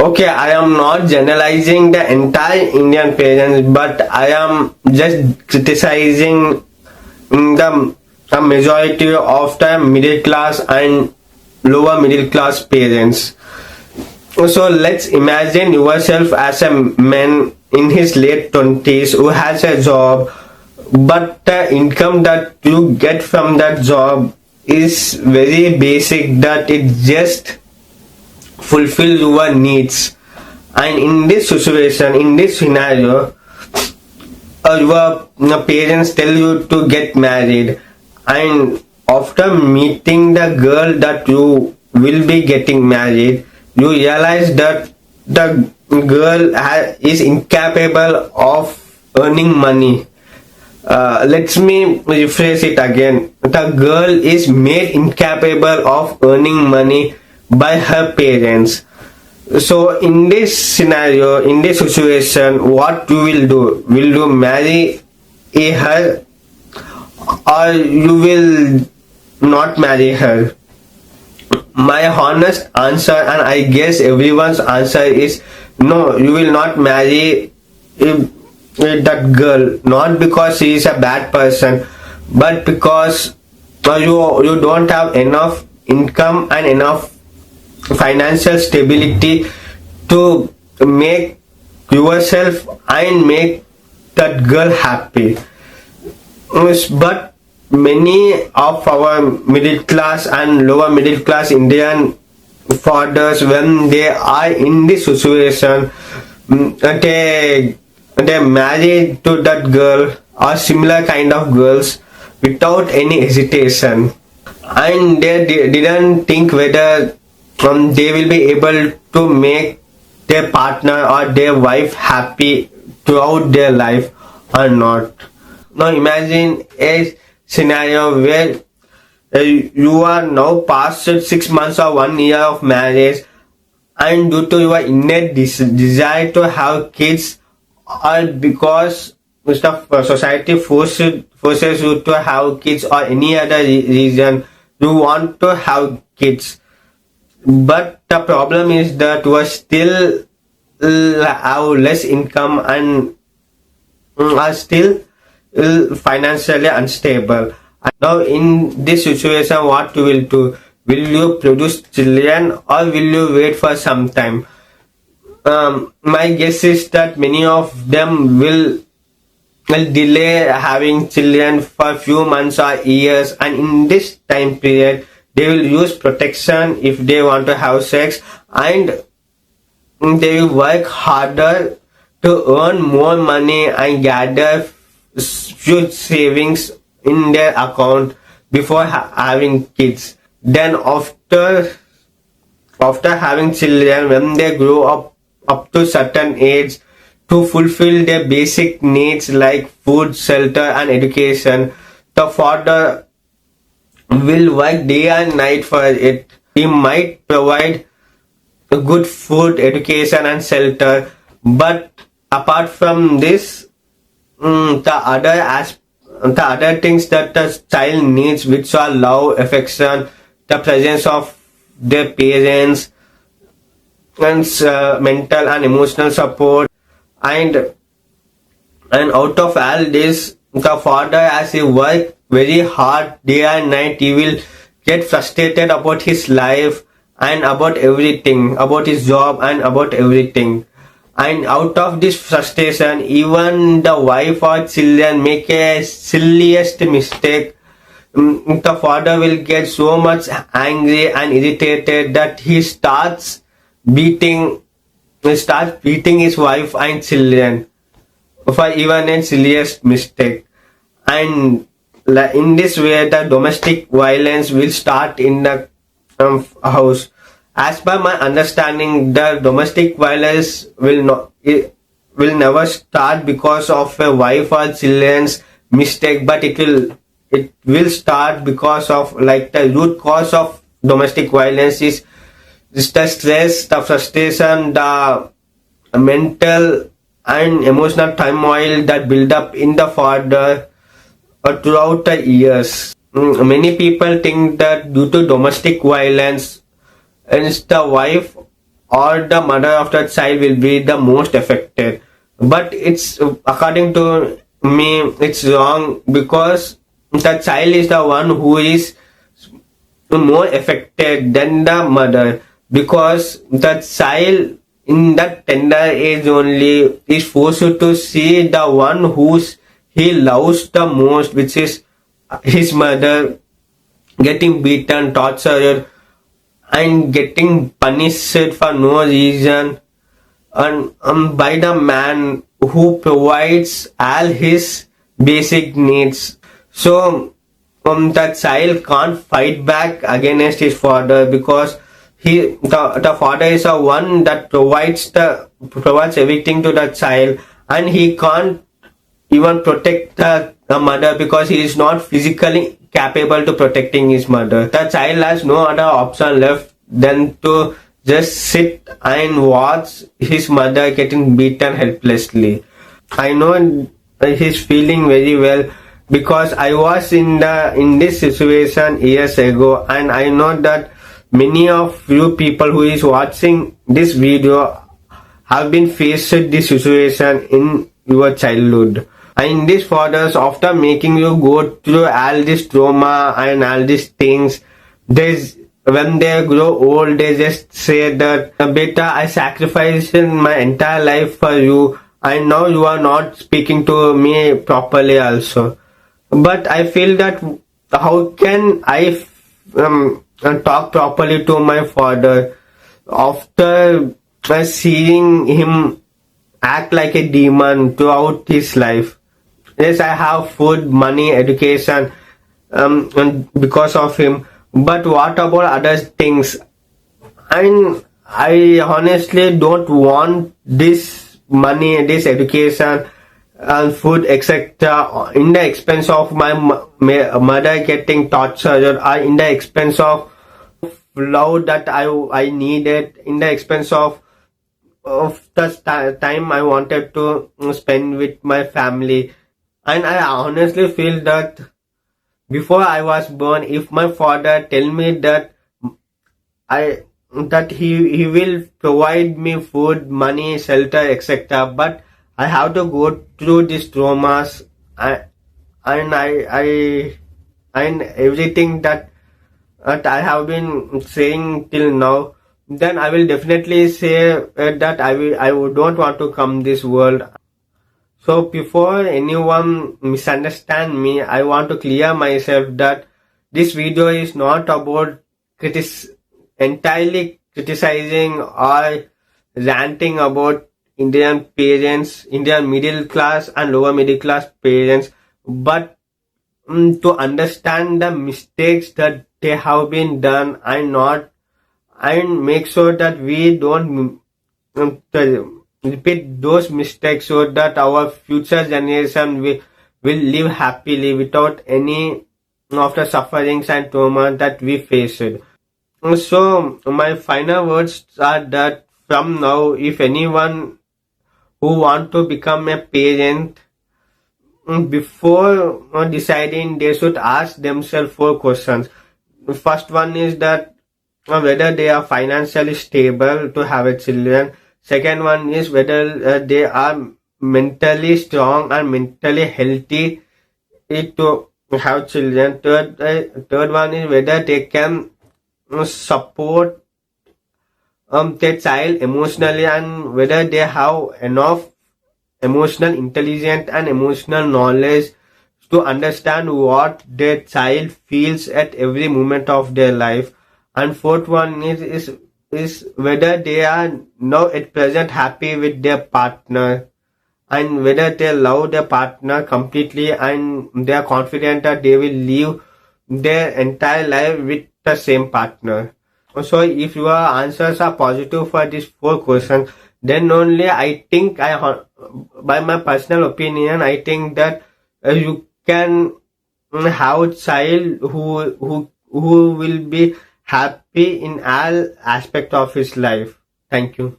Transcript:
Okay, I am not generalizing the entire Indian parents, but I am just criticizing the majority of the middle class and lower middle class parents. So let's imagine yourself as a man in his late 20s who has a job, but the income that you get from that job is very basic, that it just fulfill your needs. And in this situation, in this scenario, your parents tell you to get married, and after meeting the girl that you will be getting married, you realize that the girl is incapable of earning money. Let me rephrase it again. The girl is made incapable of earning money by her parents. So in this scenario, in this situation, what you will do? Will you marry her, or you will not marry her? My honest answer, and I guess everyone's answer, is no, you will not marry that girl, not because she is a bad person, but because you don't have enough income and enough financial stability to make yourself and make that girl happy. But many of our middle class and lower middle class Indian fathers, when they are in this situation, they marry to that girl or similar kind of girls without any hesitation, and they didn't think whether they will be able to make their partner or their wife happy throughout their life or not. Now imagine a scenario where you are now past 6 months or 1 year of marriage, and due to your innate desire to have kids, or because society forces you to have kids, or any other reason you want to have kids, but the problem is that you are still have less income and are still financially unstable. Now in this situation, what you will do? Will you produce children, or will you wait for some time? My guess is that many of them will delay having children for a few months or years, and in this time period they will use protection if they want to have sex, and they will work harder to earn more money and gather few savings in their account before having kids. Then after having children, when they grow up to certain age, to fulfill their basic needs like food, shelter and education, the father will work day and night for it. He might provide good food, education and shelter, but apart from this, the other things that the child needs, which are love, affection, the presence of their parents, and mental and emotional support, and out of all this, the father, as he work very hard day and night, he will get frustrated about his life and about everything, about his job and about everything. And out of this frustration, even the wife or children make a silliest mistake, the father will get so much angry and irritated that he starts beating his wife and children for even a silliest mistake. And in this way, the domestic violence will start in the house. As per my understanding, the domestic violence will never start because of a wife or children's mistake, but it will start because of, like, the root cause of domestic violence is the stress, the frustration, the mental and emotional turmoil that build up in the father throughout the years. Many people think that due to domestic violence, and the wife or the mother of that child will be the most affected. But it's, according to me, it's wrong, because the child is the one who is more affected than the mother, because the child in that tender age only is forced to see the one who's he loves the most, which is his mother, getting beaten, tortured, and getting punished for no reason, and by the man who provides all his basic needs. So the child can't fight back against his father, because the father is the one that provides everything to the child, and he can't even protect the mother, because he is not physically capable to protecting his mother. The child has no other option left than to just sit and watch his mother getting beaten helplessly. I know he's feeling very well, because I was in this situation years ago, and I know that many of you people who is watching this video have been faced this situation in your childhood. And these fathers, after making you go through all this trauma and all these things, there's when they grow old, they just say that, beta, I sacrificed my entire life for you, and now you are not speaking to me properly also. But I feel that, how can I talk properly to my father after seeing him act like a demon throughout his life? Yes, I have food, money, education, and because of him. But what about other things? And I honestly don't want this money, this education, and food, etc., in the expense of my mother getting tortured, or in the expense of love that I needed, in the expense of the time I wanted to spend with my family. And I honestly feel that before I was born, if my father tell me that he will provide me food, money, shelter, etc., but I have to go through these traumas, and everything that I have been saying till now, then I will definitely say that I don't want to come this world. So before anyone misunderstand me, I want to clear myself that this video is not about entirely criticizing or ranting about Indian parents, Indian middle class and lower middle class parents, but to understand the mistakes that they have been done, and make sure that we don't repeat those mistakes, so that our future generation will live happily without any of the sufferings and trauma that we faced. So my final words are that from now, if anyone who want to become a parent, before deciding, they should ask themselves 4 questions. The first one is that whether they are financially stable to have a children. Second one is whether they are mentally strong and mentally healthy to have children. Third one is whether they can support their child emotionally, and whether they have enough emotional intelligence and emotional knowledge to understand what their child feels at every moment of their life. And fourth one is whether they are now at present happy with their partner, and whether they love their partner completely, and they are confident that they will live their entire life with the same partner. So if your answers are positive for these 4 questions, then only I think, by my personal opinion, I think that you can have a child who will be happy in all aspect of his life. Thank you.